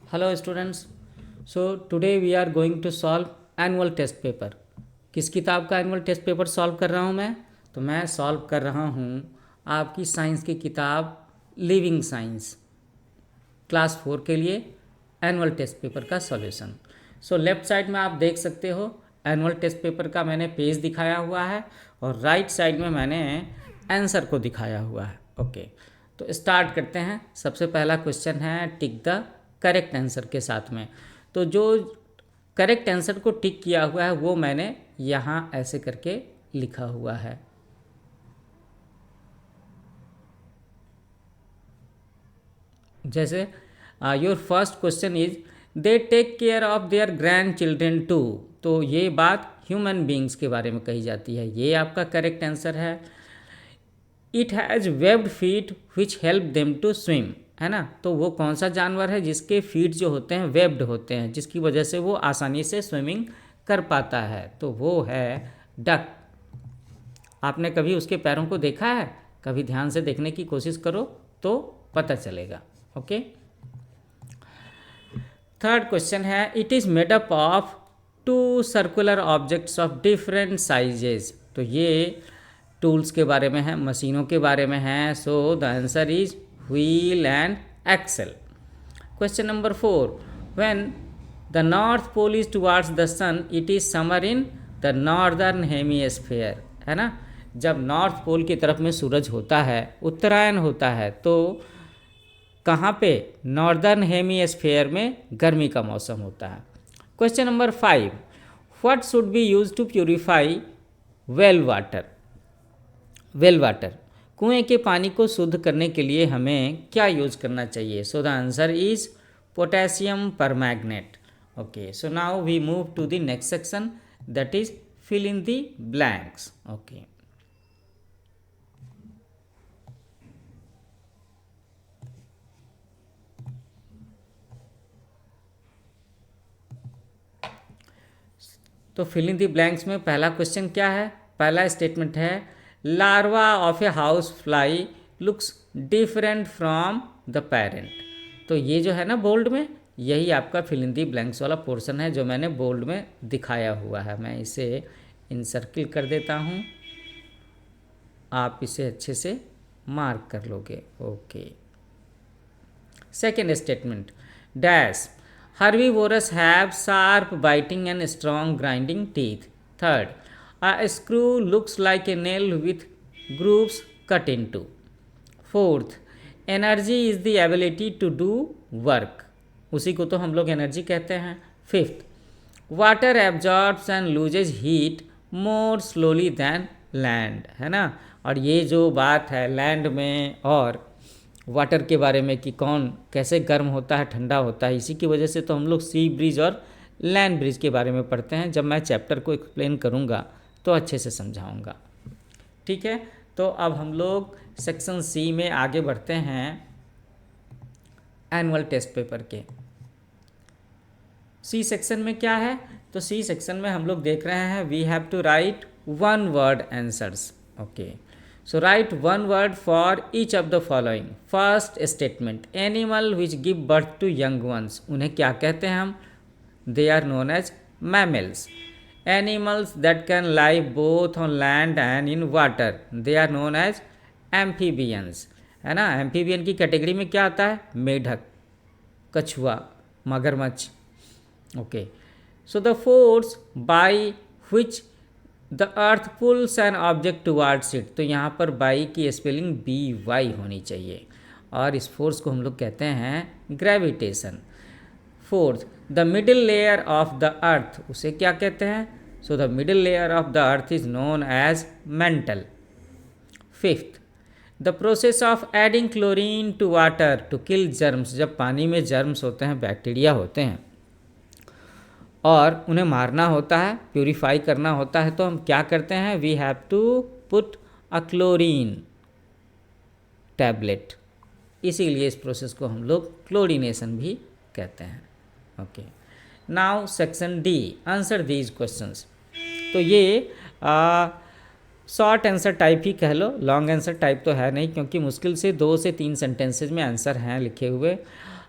Hello students. So today we are going to solve annual test paper. किस किताब का annual test paper solve कर रहा हूँ मैं? तो मैं सॉल्व कर रहा हूँ आपकी साइंस की किताब लिविंग साइंस क्लास 4 के लिए एनुअल टेस्ट पेपर का सॉल्यूशन। सो लेफ्ट साइड में आप देख सकते हो एनुअल टेस्ट पेपर का मैंने पेज दिखाया हुआ है और राइट साइड में मैंने आंसर को दिखाया हुआ है। ओके, तो स्टार्ट करते हैं। सबसे पहला क्वेश्चन है टिक द करेक्ट आंसर के साथ में। तो जो करेक्ट आंसर को टिक किया हुआ है वो मैंने यहाँ ऐसे करके लिखा हुआ है। जैसे your first question is they take care of their grandchildren too. तो ये बात ह्यूमन बींग्स के बारे में कही जाती है, ये आपका करेक्ट आंसर है। It has webbed feet which help them to swim, है ना। तो वो कौन सा जानवर है जिसके फीट जो होते हैं वेब्ड होते हैं, जिसकी वजह से वो आसानी से स्विमिंग कर पाता है, तो वो है डक। आपने कभी उसके पैरों को देखा है? कभी ध्यान से देखने की कोशिश करो तो पता चलेगा। ओके, थर्ड क्वेश्चन है it is made up of 2 circular objects of different sizes. तो ये टूल्स के बारे में है, मशीनों के बारे में है। So the answer is wheel and axle. Question number 4 when the north pole is towards the sun it is summer in the northern hemisphere, है ना। जब नॉर्थ पोल की तरफ में सूरज होता है, उत्तरायण होता है, तो कहाँ पे? नॉर्दर्न हेमिस्फीयर में गर्मी का मौसम होता है। Question number 5 what should be use to purify well water. Well water, कुएं के पानी को शुद्ध करने के लिए हमें क्या यूज करना चाहिए? So the answer is potassium permanganate. Okay, so now we move to the next section that is fill in the blanks. Okay, तो फिल इन द ब्लैंक्स में पहला क्वेश्चन क्या है? पहला स्टेटमेंट है larva of a house fly looks different from the parent. तो ये जो है ना बोल्ड में, यही आपका फिल इन दी ब्लैंक्स वाला पोर्शन है जो मैंने बोल्ड में दिखाया हुआ है। मैं इसे इनसर्किल कर देता हूँ, आप इसे अच्छे से मार्क कर लोगे। Okay, second statement dash herbivores have sharp biting and strong grinding teeth. Third, a screw looks like a nail with grooves cut into. Fourth, energy is the ability to do work. उसी को तो हम लोग energy कहते हैं। Fifth, water absorbs and loses heat more slowly than land, है ना। और ये जो बात है लैंड में और वाटर के बारे में कि कौन कैसे गर्म होता है ठंडा होता है, इसी की वजह से तो हम लोग सी ब्रिज और लैंड ब्रिज के बारे में पढ़ते हैं। जब मैं चैप्टर को एक्सप्लेन करूँगा तो अच्छे से समझाऊँगा, ठीक है। तो अब हम लोग सेक्शन सी में आगे बढ़ते हैं एनुअल टेस्ट पेपर के। सी सेक्शन में क्या है? तो सी सेक्शन में हम लोग देख रहे हैं we have to write 1 word answers. Okay, so write 1 word for each of the following. First statement, animal which give birth to young ones. उन्हें क्या कहते हैं हम? They are known as mammals. Animals that can live both on land and in water. They are known as amphibians. है ना। Amphibian की category में क्या आता है? मेढक, कछुआ, मगरमच्छ। Okay, so the force by which the earth pulls an object towards it. तो यहाँ पर बाई की स्पेलिंग BY होनी चाहिए और इस फोर्स को हम लोग कहते हैं gravitation. Fourth, the middle layer of the earth, उसे क्या कहते हैं? So the middle layer of the earth is known as mantle. Fifth, the process of adding chlorine to water to kill germs. जब पानी में जर्म्स होते हैं, bacteria होते हैं और उन्हें मारना होता है, प्यूरिफाई करना होता है, तो हम क्या करते हैं? We have to put a chlorine tablet. इसीलिए इस प्रोसेस को हम लोग क्लोरीनेशन भी कहते हैं। Okay, now section D, answer these questions. तो ये शॉर्ट आंसर टाइप ही कह लो, लॉन्ग आंसर टाइप तो है नहीं, क्योंकि मुश्किल से 2 से 3 सेंटेंसेज में आंसर हैं लिखे हुए।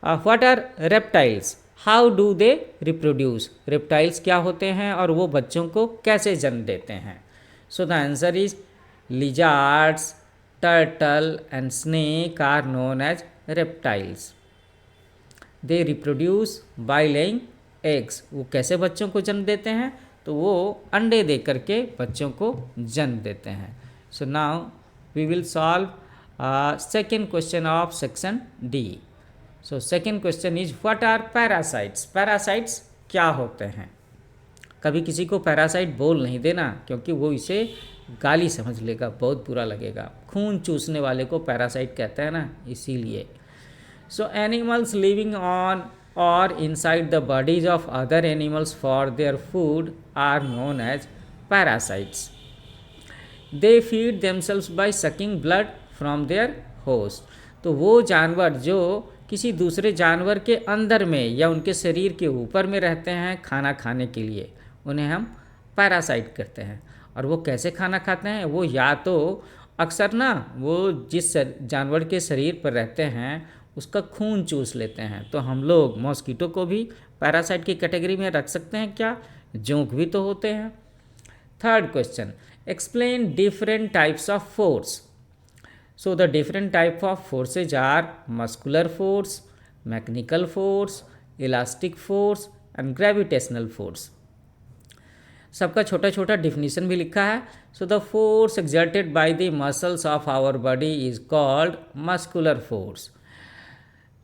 What are reptiles, how do they reproduce, reptiles क्या होते हैं और वो बच्चों को कैसे जन्म देते हैं? So the answer is lizards, turtle and snake are known as reptiles. They reproduce by laying eggs, वो कैसे बच्चों को जन्म देते हैं? तो वो अंडे दे करके बच्चों को जन्म देते हैं। So now we will solve second question of section D. So second question is what are parasites, parasites क्या होते हैं? कभी किसी को पैरासाइट बोल नहीं देना, क्योंकि वो इसे गाली समझ लेगा, बहुत बुरा लगेगा। खून चूसने वाले को पैरासाइट कहते हैं ना, इसीलिए। सो animals living on or inside the bodies of other animals for their food are known as parasites. They feed themselves by sucking blood from their host. तो वो जानवर जो किसी दूसरे जानवर के अंदर में या उनके शरीर के ऊपर में रहते हैं खाना खाने के लिए, उन्हें हम पैरासाइट कहते हैं। और वो कैसे खाना खाते हैं? वो या तो अक्सर ना वो जिस जानवर के शरीर पर रहते हैं उसका खून चूस लेते हैं। तो हम लोग मॉस्किटो को भी पैरासाइट की कैटेगरी में रख सकते हैं क्या? जोंक भी तो होते हैं। Third question, explain different types of force. So the different type of forces are muscular force, mechanical force, elastic force and gravitational force. सबका छोटा छोटा डिफिनीशन भी लिखा है। So the force exerted by the muscles of our body is called muscular force.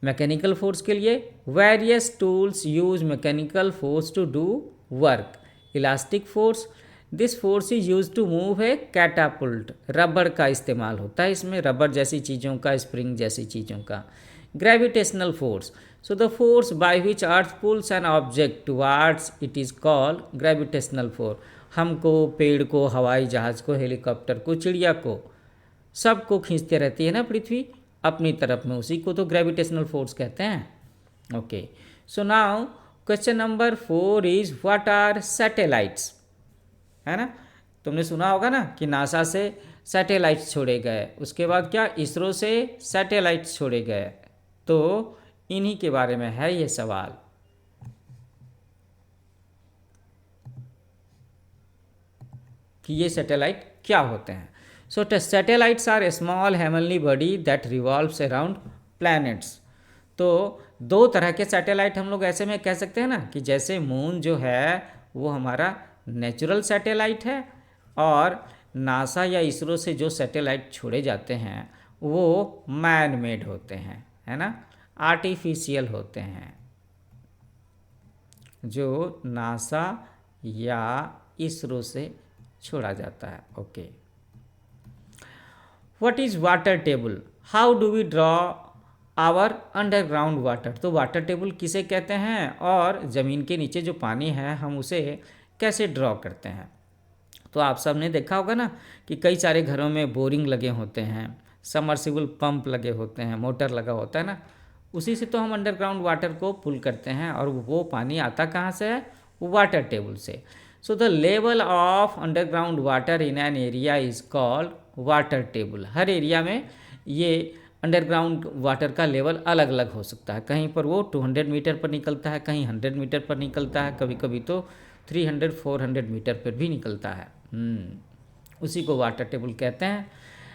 Mechanical force के लिए various tools use mechanical force to do work. Elastic force, this force is use to move a catapult, rubber का इस्तेमाल होता है इसमें, rubber जैसी चीज़ों का, स्प्रिंग जैसी चीज़ों का। Gravitational force, so the force by which earth pulls an object towards it is called gravitational force. हमको, पेड़ को, हवाई जहाज़ को, हेलीकॉप्टर को, चिड़िया को, सबको खींचते रहती है ना पृथ्वी अपनी तरफ में, उसी को तो ग्रेविटेशनल फोर्स कहते हैं। Okay, so now question number 4 is what are satellites, है ना? तुमने सुना होगा ना कि नासा से सैटेलाइट्स छोड़े गए, उसके बाद क्या इसरो से सैटेलाइट्स छोड़े गए। तो इन्हीं के बारे में है ये सवाल। कि ये सैटेलाइट क्या होते हैं। So satellites are a small heavenly body that revolves around planets. तो दो तरह के सैटेलाइट हम लोग ऐसे में कह सकते हैं ना कि जैसे मून जो है वो हमारा नेचुरल सैटेलाइट है, और नासा या इसरो से जो सैटेलाइट छोड़े जाते हैं वो मैन मेड होते हैं, है ना, आर्टिफिशियल होते हैं, जो नासा या इसरो से छोड़ा जाता है। Okay, what is water table, how do we draw our underground water. तो वाटर टेबल किसे कहते हैं और ज़मीन के नीचे जो पानी है हम उसे कैसे ड्रॉ करते हैं। तो आप सब ने देखा होगा ना कि कई सारे घरों में बोरिंग लगे होते हैं, सबमर्सिबल पंप लगे होते हैं, मोटर लगा होता है ना, उसी से तो हम अंडरग्राउंड वाटर को पुल करते हैं, और वो पानी आता कहाँ से है? वाटर टेबल से। So the level of underground water in an area is called water table. Her area में ये अंडरग्राउंड वाटर का लेवल अलग अलग हो सकता है, कहीं पर वो 200 मीटर पर निकलता है, कहीं 100 मीटर पर निकलता है, कभी कभी तो 300-400 मीटर पर भी निकलता है। उसी को वाटर टेबल कहते हैं।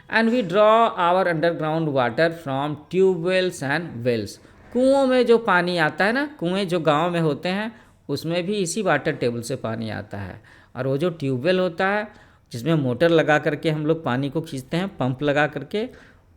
And we draw our underground water from tubewells and wells. कुओं में जो पानी आता है ना, कुएँ जो गाँव में होते हैं उसमें भी इसी वाटर टेबल से पानी आता है। और वो जो ट्यूबवेल होता है जिसमें मोटर लगा करके हम लोग पानी को खींचते हैं, पंप लगा करके,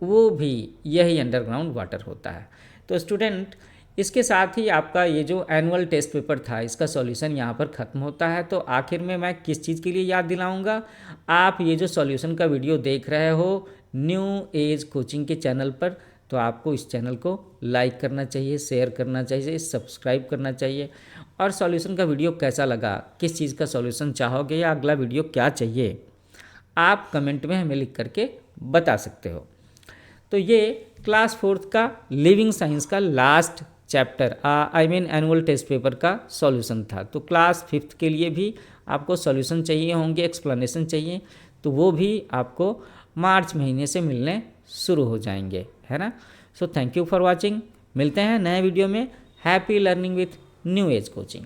वो भी यही अंडरग्राउंड वाटर होता है। तो स्टूडेंट, इसके साथ ही आपका ये जो एनुअल टेस्ट पेपर था इसका सॉल्यूशन यहाँ पर ख़त्म होता है। तो आखिर में मैं किस चीज़ के लिए याद दिलाऊंगा, आप ये जो सॉल्यूशन का वीडियो देख रहे हो न्यू एज कोचिंग के चैनल पर, तो आपको इस चैनल को लाइक करना चाहिए, शेयर करना चाहिए, सब्सक्राइब करना चाहिए। और सॉल्यूशन का वीडियो कैसा लगा, किस चीज़ का सॉल्यूशन चाहोगे या अगला वीडियो क्या चाहिए, आप कमेंट में हमें लिख करके बता सकते हो। तो ये क्लास 4th का लिविंग साइंस का last chapter annual test paper का सॉल्यूशन था। तो क्लास 5th के लिए भी आपको सॉल्यूशन चाहिए होंगे, एक्सप्लेनेशन चाहिए, तो वो भी आपको मार्च महीने से मिलने शुरू हो जाएंगे, है ना। So thank you for watching. मिलते हैं नए वीडियो में। Happy learning with new age coaching.